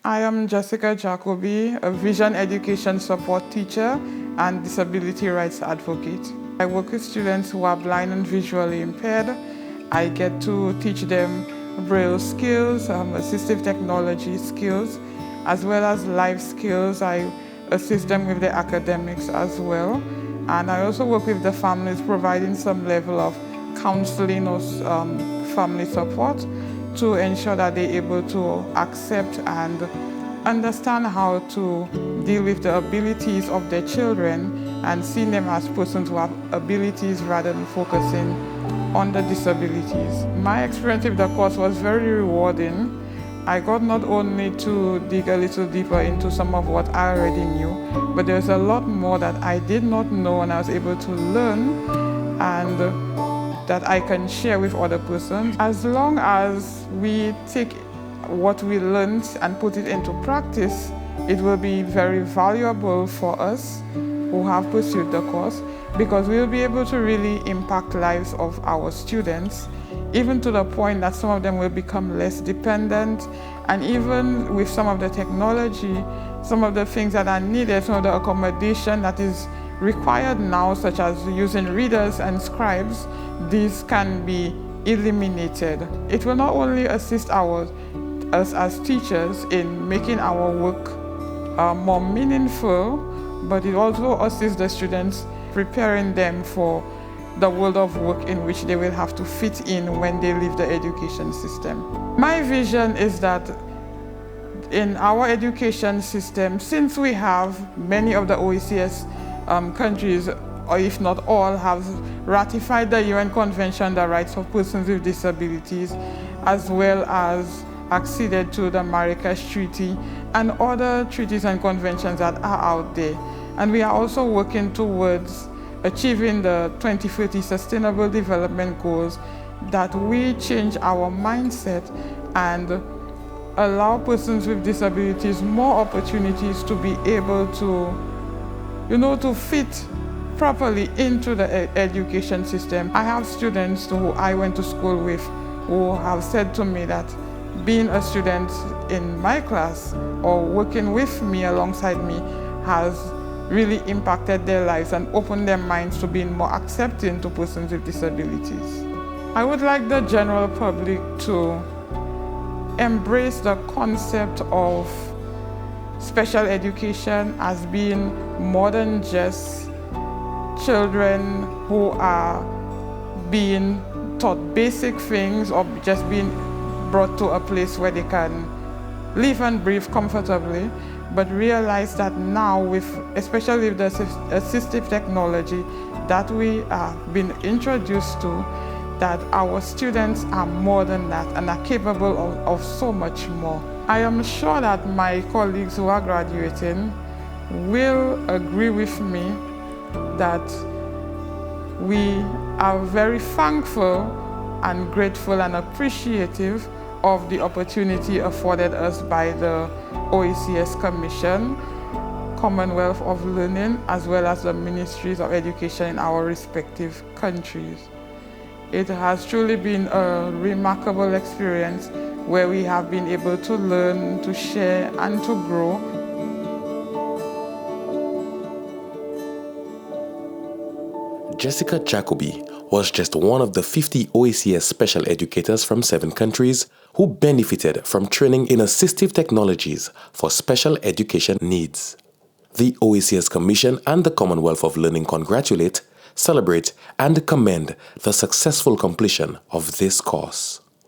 I am Jessica Jacobie, a vision education support teacher and disability rights advocate. I work with students who are blind and visually impaired. I get to teach them Braille skills, assistive technology skills, as well as life skills. I assist them with their academics as well. And I also work with the families, providing some level of counseling or family support to ensure that they're able to accept and understand how to deal with the abilities of their children and seeing them as persons who have abilities rather than focusing on the disabilities. My experience with the course was very rewarding. I got not only to dig a little deeper into some of what I already knew, but there's a lot more that I did not know and I was able to learn and that I can share with other persons. As long as we take what we learned and put it into practice, it will be very valuable for us who have pursued the course, because we'll be able to really impact lives of our students, even to the point that some of them will become less dependent, and even with some of the technology, some of the things that are needed, some of the accommodation that is required now, such as using readers and scribes, these can be eliminated. It will not only assist us as teachers in making our work more meaningful, but it also assists the students, preparing them for the world of work in which they will have to fit in when they leave the education system. My vision is that in our education system, since we have many of the OECS countries, or if not all, have ratified the UN Convention on the Rights of Persons with Disabilities, as well as acceded to the Marrakesh Treaty and other treaties and conventions that are out there. And we are also working towards achieving the 2030 Sustainable Development Goals, that we change our mindset and allow persons with disabilities more opportunities to be able to, to fit properly into the education system. I have students who I went to school with who have said to me that being a student in my class or working with me, alongside me, has really impacted their lives and opened their minds to being more accepting to persons with disabilities. I would like the general public to embrace the concept of special education as being more than just children who are being taught basic things or just being brought to a place where they can live and breathe comfortably, but realize that now, especially with the assistive technology that we have been introduced to, that our students are more than that and are capable of so much more. I am sure that my colleagues who are graduating will agree with me that we are very thankful and grateful and appreciative of the opportunity afforded us by the OECS Commission, Commonwealth of Learning, as well as the Ministries of Education in our respective countries. It has truly been a remarkable experience where we have been able to learn, to share, and to grow. Jessica Jacobie was just one of the 50 OECS special educators from 7 countries who benefited from training in assistive technologies for special education needs. The OECS Commission and the Commonwealth of Learning congratulate, celebrate, and commend the successful completion of this course.